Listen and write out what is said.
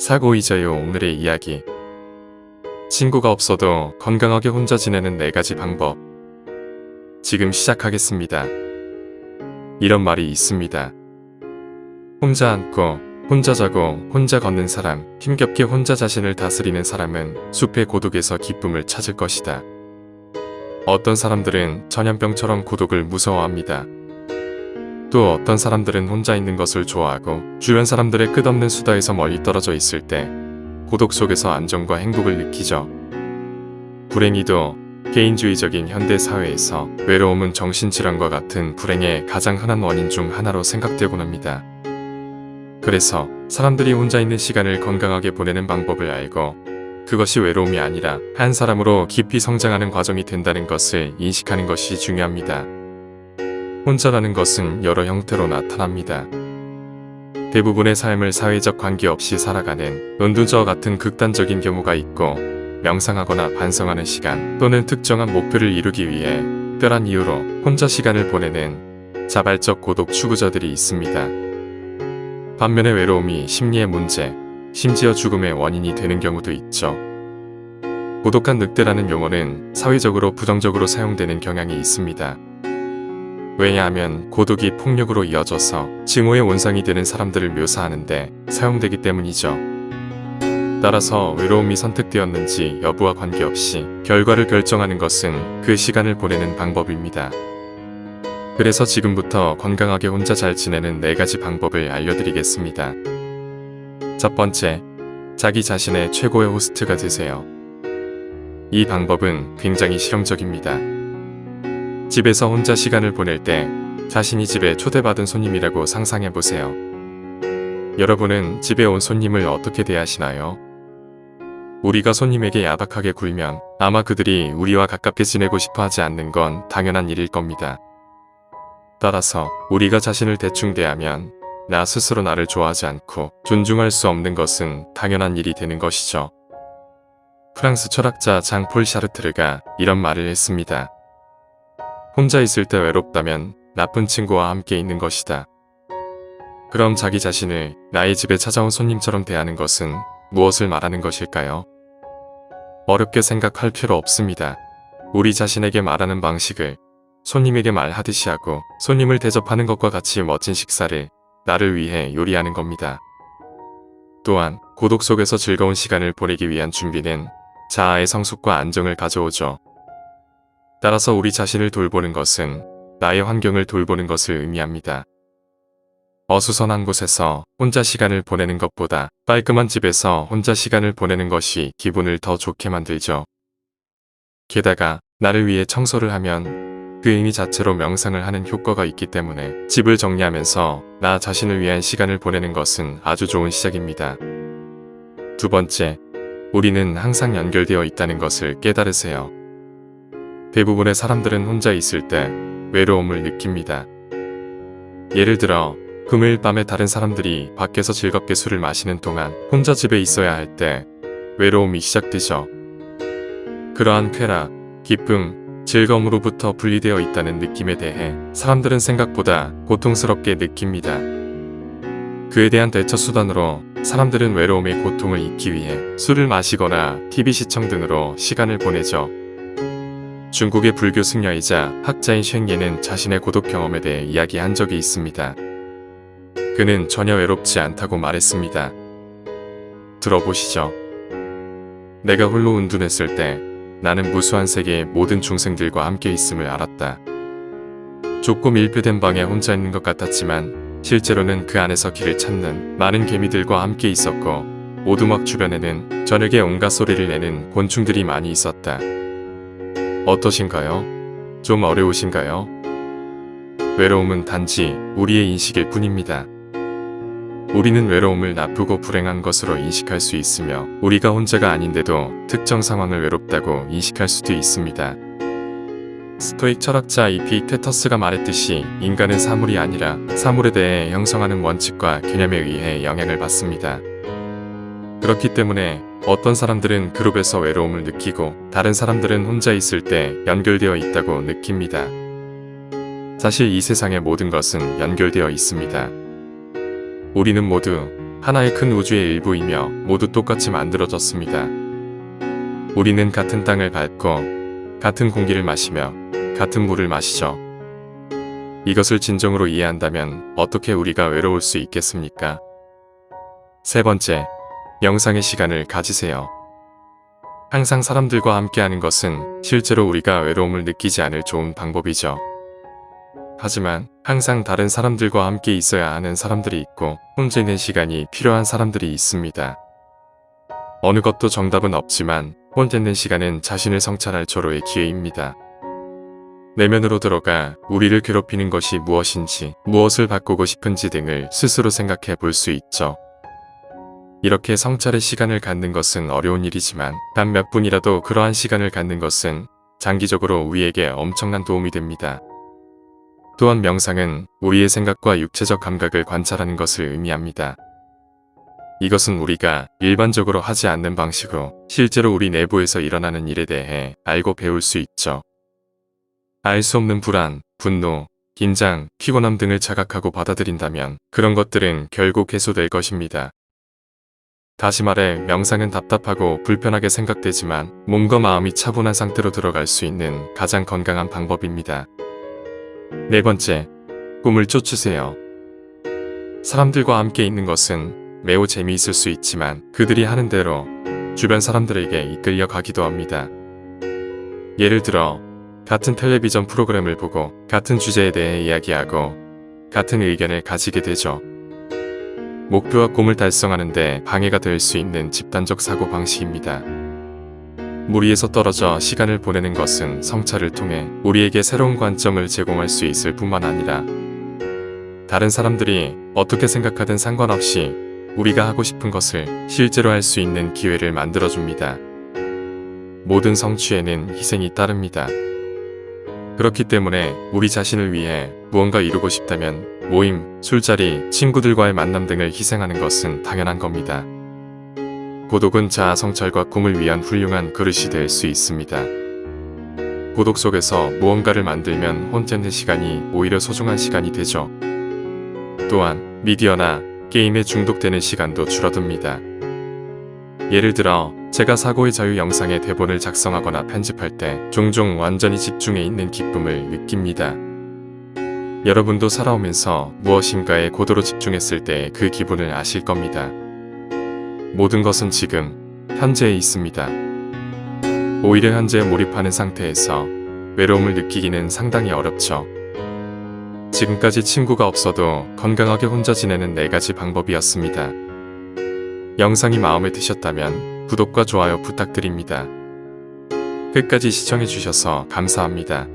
사고이자요. 오늘의 이야기. 친구가 없어도 건강하게 혼자 지내는 4가지 방법. 지금 시작하겠습니다. 이런 말이 있습니다. 혼자 앉고, 혼자 자고, 혼자 걷는 사람, 힘겹게 혼자 자신을 다스리는 사람은 숲의 고독에서 기쁨을 찾을 것이다. 어떤 사람들은 전염병처럼 고독을 무서워합니다. 또 어떤 사람들은 혼자 있는 것을 좋아하고 주변 사람들의 끝없는 수다에서 멀리 떨어져 있을 때 고독 속에서 안정과 행복을 느끼죠. 불행히도 개인주의적인 현대 사회에서 외로움은 정신질환과 같은 불행의 가장 흔한 원인 중 하나로 생각되곤 합니다. 그래서 사람들이 혼자 있는 시간을 건강하게 보내는 방법을 알고 그것이 외로움이 아니라 한 사람으로 깊이 성장하는 과정이 된다는 것을 인식하는 것이 중요합니다. 혼자라는 것은 여러 형태로 나타납니다. 대부분의 삶을 사회적 관계없이 살아가는 은둔저와 같은 극단적인 경우가 있고, 명상하거나 반성하는 시간 또는 특정한 목표를 이루기 위해 특별한 이유로 혼자 시간을 보내는 자발적 고독 추구자들이 있습니다. 반면에 외로움이 심리의 문제, 심지어 죽음의 원인이 되는 경우도 있죠. 고독한 늑대라는 용어는 사회적으로 부정적으로 사용되는 경향이 있습니다. 왜냐하면 고독이 폭력으로 이어져서 증오의 원상이 되는 사람들을 묘사하는데 사용되기 때문이죠. 따라서 외로움이 선택되었는지 여부와 관계없이 결과를 결정하는 것은 그 시간을 보내는 방법입니다. 그래서 지금부터 건강하게 혼자 잘 지내는 4가지 방법을 알려드리겠습니다. 첫 번째, 자기 자신의 최고의 호스트가 되세요. 이 방법은 굉장히 실용적입니다. 집에서 혼자 시간을 보낼 때 자신이 집에 초대받은 손님이라고 상상해보세요. 여러분은 집에 온 손님을 어떻게 대하시나요? 우리가 손님에게 야박하게 굴면 아마 그들이 우리와 가깝게 지내고 싶어 하지 않는 건 당연한 일일 겁니다. 따라서 우리가 자신을 대충 대하면 나 스스로 나를 좋아하지 않고 존중할 수 없는 것은 당연한 일이 되는 것이죠. 프랑스 철학자 장 폴 샤르트르가 이런 말을 했습니다. 혼자 있을 때 외롭다면 나쁜 친구와 함께 있는 것이다. 그럼 자기 자신을 나의 집에 찾아온 손님처럼 대하는 것은 무엇을 말하는 것일까요? 어렵게 생각할 필요 없습니다. 우리 자신에게 말하는 방식을 손님에게 말하듯이 하고 손님을 대접하는 것과 같이 멋진 식사를 나를 위해 요리하는 겁니다. 또한 고독 속에서 즐거운 시간을 보내기 위한 준비는 자아의 성숙과 안정을 가져오죠. 따라서 우리 자신을 돌보는 것은 나의 환경을 돌보는 것을 의미합니다. 어수선한 곳에서 혼자 시간을 보내는 것보다 깔끔한 집에서 혼자 시간을 보내는 것이 기분을 더 좋게 만들죠. 게다가 나를 위해 청소를 하면 그 의미 자체로 명상을 하는 효과가 있기 때문에 집을 정리하면서 나 자신을 위한 시간을 보내는 것은 아주 좋은 시작입니다. 두 번째, 우리는 항상 연결되어 있다는 것을 깨달으세요. 대부분의 사람들은 혼자 있을 때 외로움을 느낍니다. 예를 들어 금요일 밤에 다른 사람들이 밖에서 즐겁게 술을 마시는 동안 혼자 집에 있어야 할 때 외로움이 시작되죠. 그러한 쾌락, 기쁨, 즐거움으로부터 분리되어 있다는 느낌에 대해 사람들은 생각보다 고통스럽게 느낍니다. 그에 대한 대처 수단으로 사람들은 외로움의 고통을 잊기 위해 술을 마시거나 TV 시청 등으로 시간을 보내죠. 중국의 불교 승려이자 학자인 쉥예는 자신의 고독 경험에 대해 이야기한 적이 있습니다. 그는 전혀 외롭지 않다고 말했습니다. 들어보시죠. 내가 홀로 운둔했을 때 나는 무수한 세계의 모든 중생들과 함께 있음을 알았다. 좁고 밀폐된 방에 혼자 있는 것 같았지만 실제로는 그 안에서 길을 찾는 많은 개미들과 함께 있었고 오두막 주변에는 저녁에 온갖 소리를 내는 곤충들이 많이 있었다. 어떠신가요? 좀 어려우신가요? 외로움은 단지 우리의 인식일 뿐입니다. 우리는 외로움을 나쁘고 불행한 것으로 인식할 수 있으며 우리가 혼자가 아닌데도 특정 상황을 외롭다고 인식할 수도 있습니다. 스토익 철학자 이피테터스가 말했듯이 인간은 사물이 아니라 사물에 대해 형성하는 원칙과 개념에 의해 영향을 받습니다. 그렇기 때문에 어떤 사람들은 그룹에서 외로움을 느끼고 다른 사람들은 혼자 있을 때 연결되어 있다고 느낍니다. 사실 이 세상의 모든 것은 연결되어 있습니다. 우리는 모두 하나의 큰 우주의 일부이며 모두 똑같이 만들어졌습니다. 우리는 같은 땅을 밟고 같은 공기를 마시며 같은 물을 마시죠. 이것을 진정으로 이해한다면 어떻게 우리가 외로울 수 있겠습니까? 세 번째, 명상의 시간을 가지세요. 항상 사람들과 함께하는 것은 실제로 우리가 외로움을 느끼지 않을 좋은 방법이죠. 하지만 항상 다른 사람들과 함께 있어야 하는 사람들이 있고 혼자 있는 시간이 필요한 사람들이 있습니다. 어느 것도 정답은 없지만 혼자 있는 시간은 자신을 성찰할 절호의 기회입니다. 내면으로 들어가 우리를 괴롭히는 것이 무엇인지, 무엇을 바꾸고 싶은지 등을 스스로 생각해 볼 수 있죠. 이렇게 성찰의 시간을 갖는 것은 어려운 일이지만 단 몇 분이라도 그러한 시간을 갖는 것은 장기적으로 우리에게 엄청난 도움이 됩니다. 또한 명상은 우리의 생각과 육체적 감각을 관찰하는 것을 의미합니다. 이것은 우리가 일반적으로 하지 않는 방식으로 실제로 우리 내부에서 일어나는 일에 대해 알고 배울 수 있죠. 알 수 없는 불안, 분노, 긴장, 피곤함 등을 자각하고 받아들인다면 그런 것들은 결국 해소될 것입니다. 다시 말해 명상은 답답하고 불편하게 생각되지만 몸과 마음이 차분한 상태로 들어갈 수 있는 가장 건강한 방법입니다. 네 번째, 꿈을 쫓으세요. 사람들과 함께 있는 것은 매우 재미있을 수 있지만 그들이 하는 대로 주변 사람들에게 이끌려 가기도 합니다. 예를 들어 같은 텔레비전 프로그램을 보고 같은 주제에 대해 이야기하고 같은 의견을 가지게 되죠. 목표와 꿈을 달성하는 데 방해가 될 수 있는 집단적 사고방식입니다. 무리에서 떨어져 시간을 보내는 것은 성찰을 통해 우리에게 새로운 관점을 제공할 수 있을 뿐만 아니라 다른 사람들이 어떻게 생각하든 상관없이 우리가 하고 싶은 것을 실제로 할 수 있는 기회를 만들어줍니다. 모든 성취에는 희생이 따릅니다. 그렇기 때문에 우리 자신을 위해 무언가 이루고 싶다면 모임, 술자리, 친구들과의 만남 등을 희생하는 것은 당연한 겁니다. 고독은 자아 성찰과 꿈을 위한 훌륭한 그릇이 될 수 있습니다. 고독 속에서 무언가를 만들면 혼자 있는 시간이 오히려 소중한 시간이 되죠. 또한 미디어나 게임에 중독되는 시간도 줄어듭니다. 예를 들어 제가 사고의 자유 영상의 대본을 작성하거나 편집할 때 종종 완전히 집중해 있는 기쁨을 느낍니다. 여러분도 살아오면서 무엇인가에 고도로 집중했을 때 그 기분을 아실 겁니다. 모든 것은 지금 현재에 있습니다. 오히려 현재에 몰입하는 상태에서 외로움을 느끼기는 상당히 어렵죠. 지금까지 친구가 없어도 건강하게 혼자 지내는 4가지 방법이었습니다. 영상이 마음에 드셨다면 구독과 좋아요 부탁드립니다. 끝까지 시청해주셔서 감사합니다.